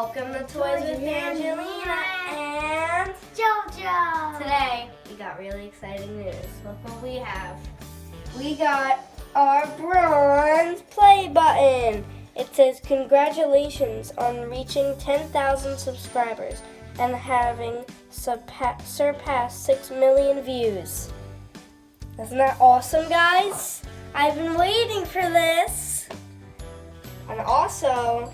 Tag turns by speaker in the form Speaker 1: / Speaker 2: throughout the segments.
Speaker 1: Welcome to Toys with Angelina and
Speaker 2: JoJo.
Speaker 1: Today we got really exciting news. Look what we have. We got our bronze play button. It says congratulations on reaching 10,000 subscribers and having surpassed 6 million views. Isn't that awesome, guys? I've been waiting for this. And also,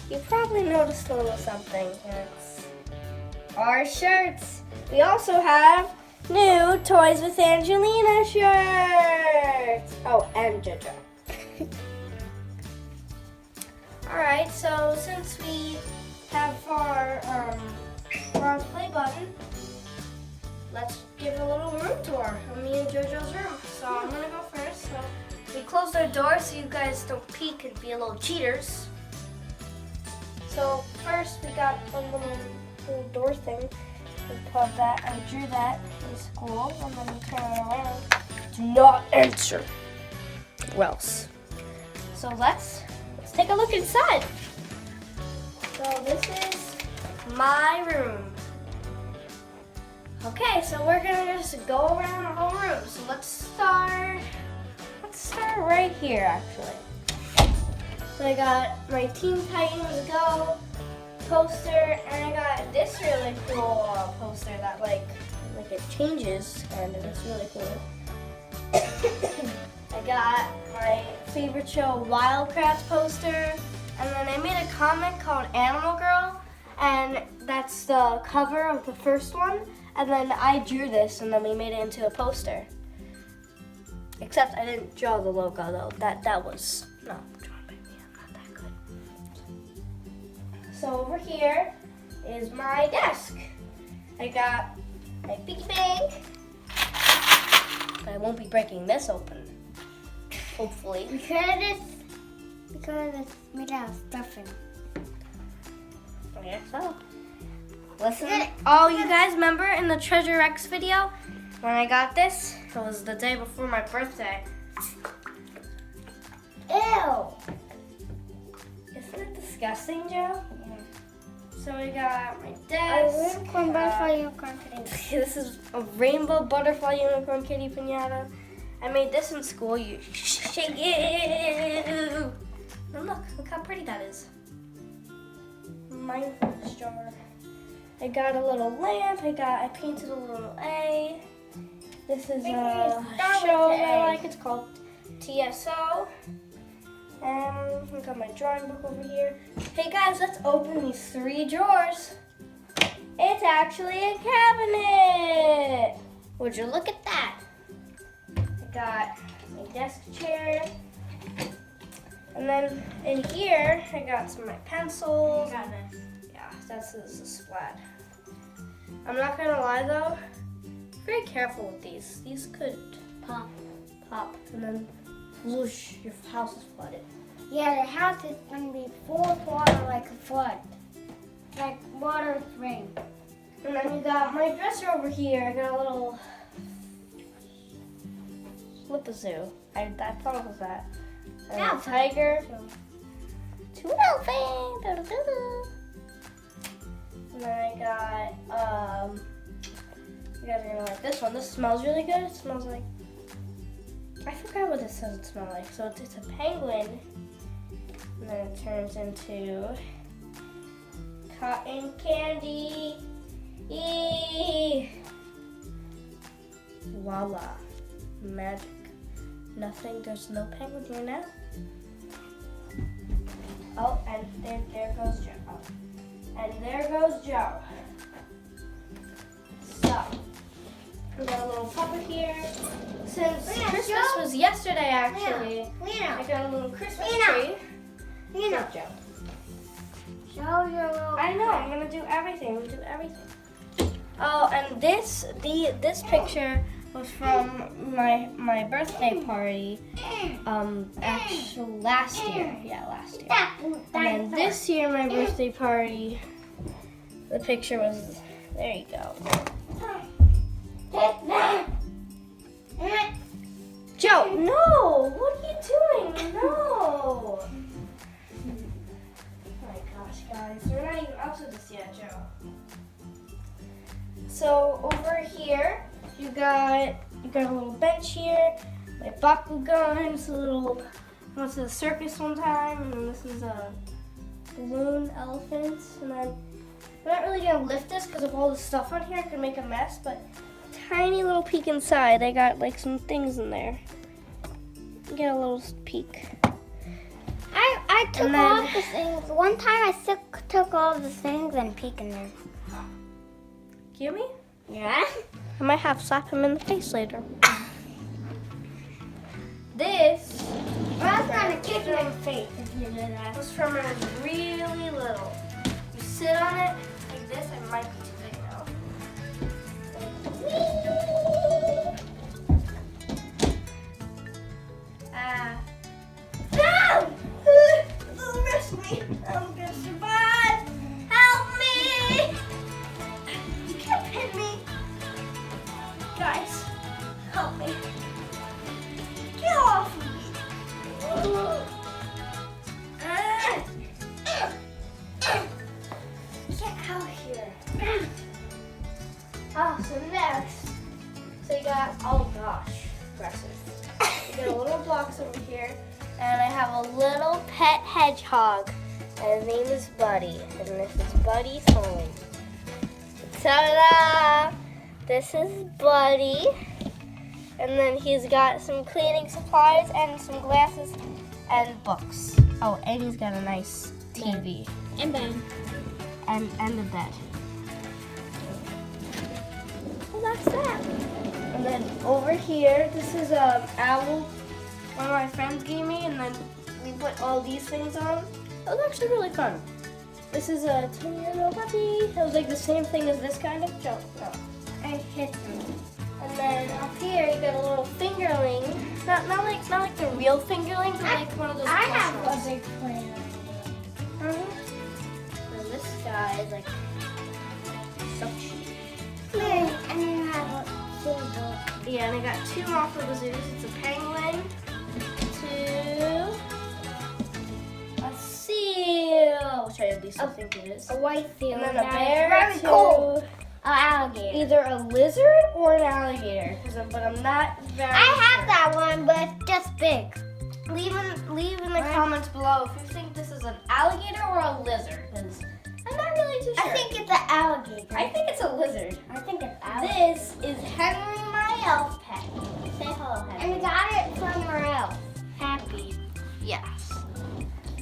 Speaker 1: you probably noticed a little something. It's our shirts. We also have new Toys with Angelina shirts. Oh, and JoJo. Alright, so since we have our bronze play button, let's give a little room tour of me and JoJo's room. So I'm gonna go first. So we closed our door so you guys don't peek and be a little cheaters. So first we got a little door thing. We put that, I drew that in school, and then we turn it around. Do not enter, or else. So let's take a look inside. So this is my room. Okay, so we're gonna just go around the whole room. So let's start right here actually. So I got my Teen Titans Go poster, and I got this really cool poster that like it changes kind of. It's really cool. I got my favorite show Wildcrafts poster, and then I made a comic called Animal Girl, and that's the cover of the first one. And then I drew this, and then we made it into a poster. Except I didn't draw the logo though. That was not drawn by me. I'm not that good. So over here is my desk. I got my piggy bank. But I won't be breaking this open. Hopefully.
Speaker 2: Because it's made out of stuffing.
Speaker 1: I guess so. Listen, oh, you guys remember in the Treasure X video when I got this? It was the day before my birthday.
Speaker 2: Ew!
Speaker 1: Isn't it disgusting, Joe? Yeah. So we got my desk. This is a rainbow butterfly unicorn kitty piñata. I made this in school. You shake it. And look how pretty that is. Mindfulness jar. I got a little lamp. I painted a little A. This is a show I like. It's called TSO. And I got my drawing book over here. Hey guys, let's open these 3 drawers. It's actually a cabinet. Would you look at that? I got my desk chair. And then in here, I got some of my pencils. Yeah, this is a splat. I'm not gonna lie though, be very careful with these. These could pop, and then whoosh, your house is flooded.
Speaker 2: Yeah, the house is gonna be full of water like a flood. Like water with rain.
Speaker 1: And then we got my dresser over here. I got a little flip-a-zoo. I thought it was that. And a tiger. 2 elephants. And then I got, you guys are gonna like this one. This smells really good. It smells like, I forgot what it says it smells like. So it's a penguin. And then it turns into cotton candy. Eee. Voila. Magic. Nothing, there's no penguin here now. Oh, and there goes Joe. Oh. And there goes Joe. So, we got a little puppet here. Since Christmas was yesterday, actually, I got a little Christmas tree.
Speaker 2: Lena.
Speaker 1: Joe.
Speaker 2: JoJo.
Speaker 1: I know, I'm gonna do everything. Oh, and this picture was from my birthday party. Actually last year. Yeah, last year. And then this year, my birthday party, the picture was, there you go. Joe, no! What are you doing? No! Oh my gosh. gosh, guys, we're not even up to this yet, Joe. So over here, you got a little bench here, my Bakugan, it's a little, I went to the circus one time, and then this is a balloon elephant, and then I'm not really gonna lift this because of all the stuff on here, I could make a mess, but tiny little peek inside, I got like some things in there. Get a little peek.
Speaker 2: I took all the things. One time I took all the things and peeked in there.
Speaker 1: Gimme?
Speaker 2: Yeah?
Speaker 1: I might have to slap him in the face later. This
Speaker 2: I was gonna kick him in the face if you did that.
Speaker 1: was from when I was really little. You sit on it like this, I might be too big now. No! Don't rush me. I'm gonna survive. Help me! You can't hit me. Guys, help me. Get off of me. Get out here. Oh, so next, so you got, oh gosh, aggressive. You got a little box over here, and I have a little pet hedgehog, and his name is Buddy, and this is Buddy's home. Ta-da! This is Buddy, and then he's got some cleaning supplies and some glasses and books. Oh, and he's got a nice TV.
Speaker 2: And bed.
Speaker 1: And a bed. Well, that's that. And then over here, this is an owl one of my friends gave me, and then we put all these things on. It was actually really fun. This is a tiny little puppy. It was like the same thing as this kind of jump. No, I hit him. And then up here, you got a little fingerling. Not like the real fingerling, but like one of those.
Speaker 2: I
Speaker 1: plush
Speaker 2: have
Speaker 1: ones.
Speaker 2: a big plan.
Speaker 1: And this guy is like so cheap.
Speaker 2: And you have a silver.
Speaker 1: Yeah, and I got two more flipazoos. It's a penguin, a seal, which I at least think it is,
Speaker 2: A white seal.
Speaker 1: and then a
Speaker 2: That's
Speaker 1: bear,
Speaker 2: very cool. An alligator.
Speaker 1: either a lizard or an alligator. But I'm not very
Speaker 2: I have
Speaker 1: sure.
Speaker 2: that one, but it's just big.
Speaker 1: Leave in the comments below if you think this is an alligator or a lizard. 'Cause I'm not really too sure.
Speaker 2: I think it's an alligator.
Speaker 1: I think it's a lizard.
Speaker 2: I think it's alligator.
Speaker 1: This is Henry, my elf pet. Say hello, Henry.
Speaker 2: And we got it from our elf. Happy.
Speaker 1: Yes.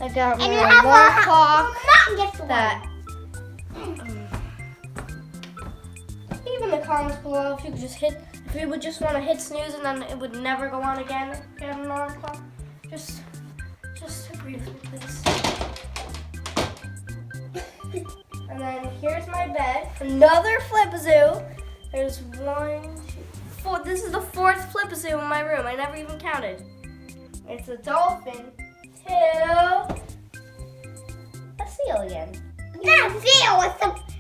Speaker 1: I got
Speaker 2: And you
Speaker 1: my
Speaker 2: have
Speaker 1: wall
Speaker 2: a
Speaker 1: clock
Speaker 2: mom gets the
Speaker 1: that. Leave in the comments below if you could if you would just want to hit snooze and then it would never go on again. If you had an alarm clock. Just agree with me, please. And then here's my bed. Another flipazoo. There's 1, 2, 4. This is the 4th flipazoo in my room. I never even counted. It's a dolphin. 2. A seal again.
Speaker 2: Not seal.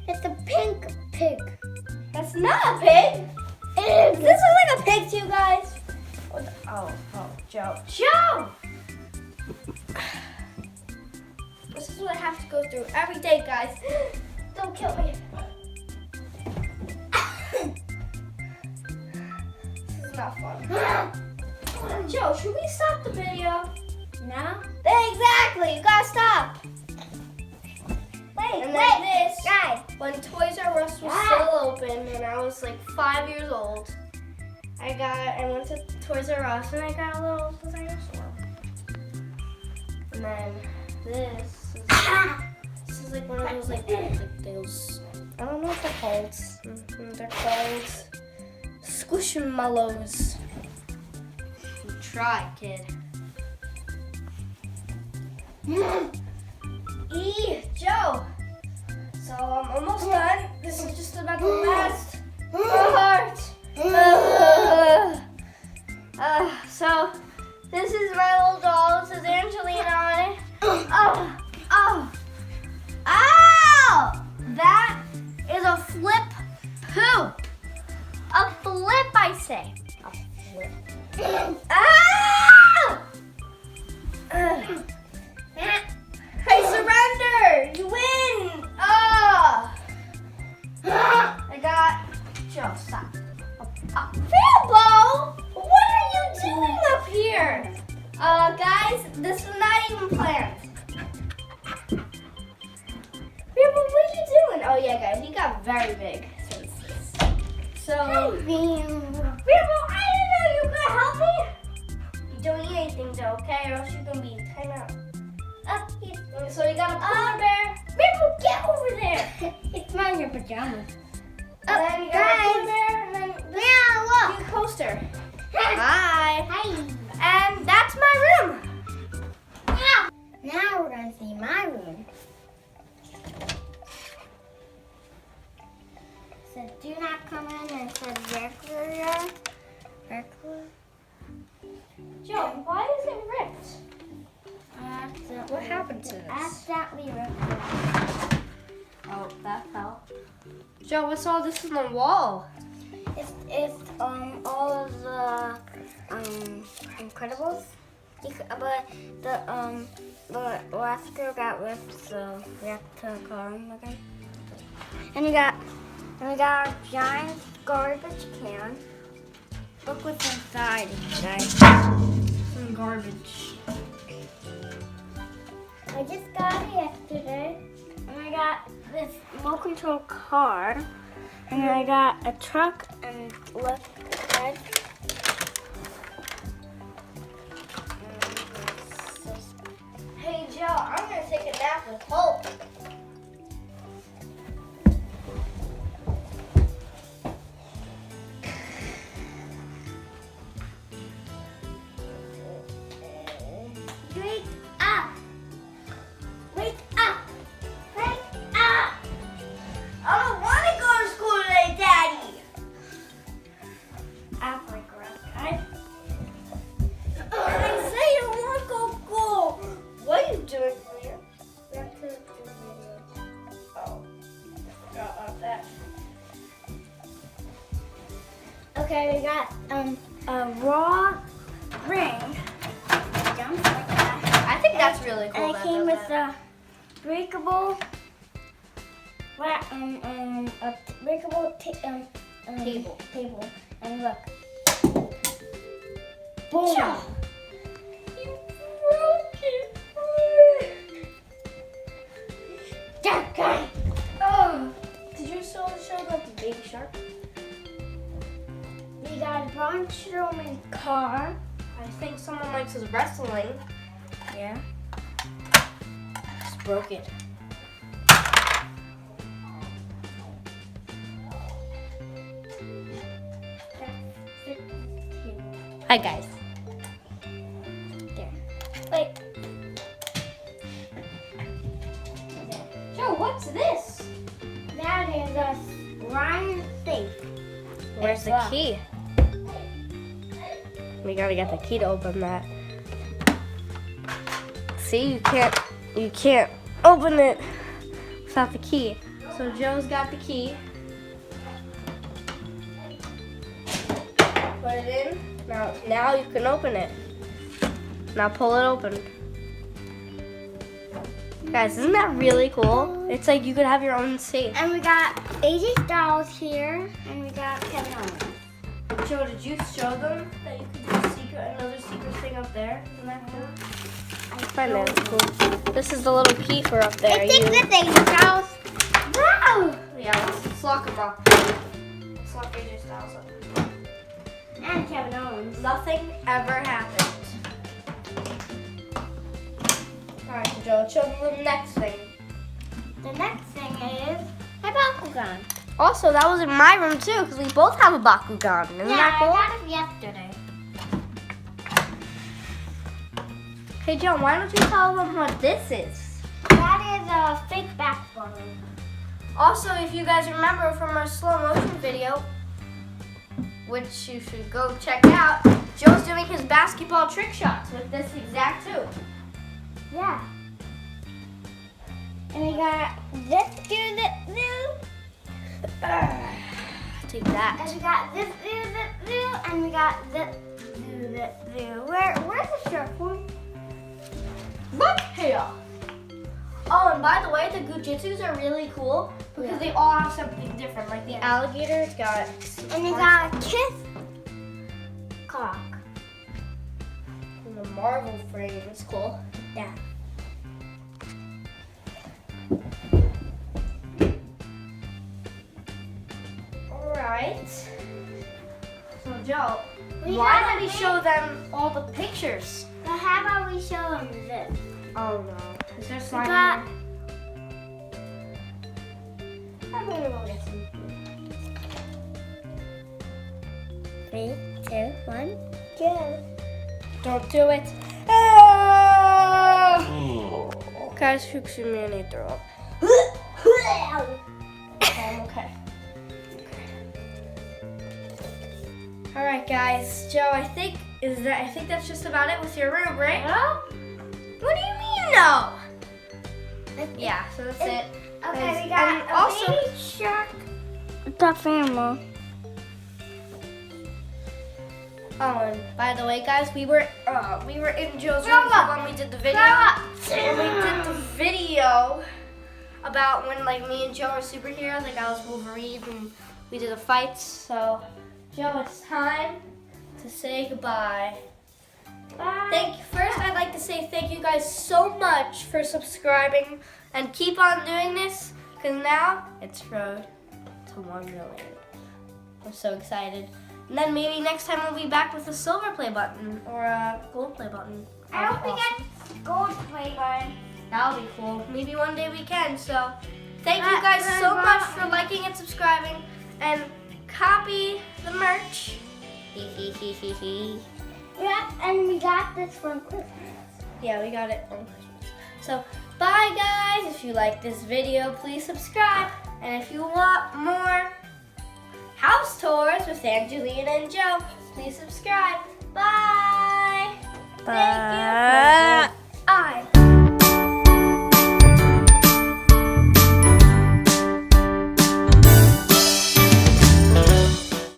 Speaker 2: It's a pink pig.
Speaker 1: That's not a pig.
Speaker 2: It is.
Speaker 1: This is like a pig too, guys. Oh, Joe. Joe! This is what I have to go through every day, guys. Don't kill me. This is not fun. Joe, should we stop the video?
Speaker 2: No?
Speaker 1: Exactly, you gotta stop. And then this,
Speaker 2: guys.
Speaker 1: when Toys R Us was still open and I was like 5 years old, I went to Toys R Us and I got a little dinosaur. And then this is like one of those like those, I don't know what they're called. They're called Squishmallows. Try, kid. Joe. So I'm almost done. This is just about the last part. So this is my little doll. This is Angelina on it. Oh! That is a flip poop. A flip, I say. A flip. I surrender. You win. Guys, this is not even planned. Ripple, what are you doing? Oh yeah, guys, he got very big since this. So, Ripple, I didn't know you could help me. You don't eat anything though, okay? Or else you're gonna be timed out. So you got a polar bear. Ripple, get over there.
Speaker 2: It's not in your pajamas.
Speaker 1: And then you got a polar bear, and then this cute coaster. Hi.
Speaker 2: Hi.
Speaker 1: And that's my room.
Speaker 2: Now we're gonna see my room. So do not come in and it says regular.
Speaker 1: Joe, why is it ripped?
Speaker 2: What
Speaker 1: happened to this?
Speaker 2: Accidentally ripped it.
Speaker 1: Oh, that fell. Joe, what's all this on the wall?
Speaker 2: It's all of the Incredibles. But the last girl got ripped, so we have to call him again. And we got a giant garbage can. Look what's inside, guys.
Speaker 1: Some garbage.
Speaker 2: I just got it yesterday. And I got this remote control car. And I got a truck and look, guys.
Speaker 1: Hey Joe, I'm gonna take a nap with Hope.
Speaker 2: Wake up! Wake up! Wake up!
Speaker 1: I don't want to go to school today, Daddy.
Speaker 2: Act like a rough guy.
Speaker 1: I say you want to go to school. What are you doing here?
Speaker 2: We have to do the video.
Speaker 1: Oh, forgot about that.
Speaker 2: Okay, we got a raw ring. Jumps like that.
Speaker 1: I think that's really cool.
Speaker 2: And it
Speaker 1: that
Speaker 2: came
Speaker 1: does
Speaker 2: with
Speaker 1: that.
Speaker 2: a breakable, table. And look, boom!
Speaker 1: Joe, you broke it.
Speaker 2: That guy.
Speaker 1: Oh, did you show like the baby shark?
Speaker 2: We got a Braun Strowman car.
Speaker 1: I think someone likes his wrestling.
Speaker 2: Yeah.
Speaker 1: Just broke it. Hi guys.
Speaker 2: There. Wait.
Speaker 1: Joe, what's this?
Speaker 2: That is a Ryan safe.
Speaker 1: Where's the key? We gotta get the key to open that. See, you can't open it without the key. So Joe's got the key. Put it in. Now you can open it. Now pull it open. Guys, isn't that really cool? It's like you could have your own safe.
Speaker 2: And we got AJ Styles here, and we got Kevin Owens.
Speaker 1: Joe, did you show them that you could do another secret thing up there? Isn't that cool? I find that cool. This is the little key for up there.
Speaker 2: I think this AJ Styles. Wow!
Speaker 1: Yeah, let's lock him up. Let's lock AJ Styles up.
Speaker 2: And Kevin Owens.
Speaker 1: Nothing ever happened. Alright, so Joe, let's show them the next thing.
Speaker 2: The next thing is my Bakugan.
Speaker 1: Also, that was in my room too, because we both have a Bakugan. Isn't that cool?
Speaker 2: I got it yesterday.
Speaker 1: Hey, Joe, why don't you tell them what this is?
Speaker 2: That is a fake backbone.
Speaker 1: Also, if you guys remember from our slow motion video, which you should go check out, Joe's doing his basketball trick shots with this exact tube.
Speaker 2: Yeah. And we got this dude that do.
Speaker 1: Take that.
Speaker 2: And we got this dude that do. And we got this dude that do. Where's the shark one?
Speaker 1: Look here. Oh, and by the way, the Gujitsus are really cool because they all have something different. Like the alligator's got.
Speaker 2: And we got a kiss clock.
Speaker 1: the Marvel frame. It's cool.
Speaker 2: Yeah.
Speaker 1: Alright. So Joe,
Speaker 2: We
Speaker 1: why
Speaker 2: gotta
Speaker 1: did he show them all the pictures?
Speaker 2: Now how about we show them this?
Speaker 1: Oh no. Is there slime
Speaker 2: got-
Speaker 1: in there? I'm gonna go get some.
Speaker 2: 3, 2, 1,
Speaker 1: Go. Don't do it. Ah! Guys, excuse me, I need to throw up. I'm okay. All right, guys. Joe, I think that's just about it with your room, right?
Speaker 2: No?
Speaker 1: What do you mean, no? Yeah, so that's it.
Speaker 2: Okay, we
Speaker 1: And
Speaker 2: got a
Speaker 1: also-
Speaker 2: baby shark. Stuffed animal.
Speaker 1: Oh, and by the way, guys, we were in Joe's
Speaker 2: Grow
Speaker 1: room
Speaker 2: up.
Speaker 1: when we did the video.
Speaker 2: Grow up.
Speaker 1: When we did the video about when like me and Joe are superheroes, like I was Wolverine and we did a fight. So, Joe, it's time to say goodbye.
Speaker 2: Bye.
Speaker 1: First, I'd like to say thank you guys so much for subscribing and keep on doing this because now it's road to 1 million. I'm so excited. And then maybe next time we'll be back with a silver play button or a gold play button.
Speaker 2: I
Speaker 1: That'd
Speaker 2: hope
Speaker 1: be
Speaker 2: we
Speaker 1: awesome.
Speaker 2: get gold play button.
Speaker 1: That'll be cool. Maybe one day we can. So thank you
Speaker 2: But-
Speaker 1: guys
Speaker 2: but
Speaker 1: so
Speaker 2: Mom-
Speaker 1: much for liking and subscribing and copy the merch.
Speaker 2: Yeah, and we got this from Christmas.
Speaker 1: Yeah, we got it on Christmas. So bye guys. If you like this video, please subscribe. And if you want more house tours with Angelina and Joe, please subscribe. Bye. Thank you.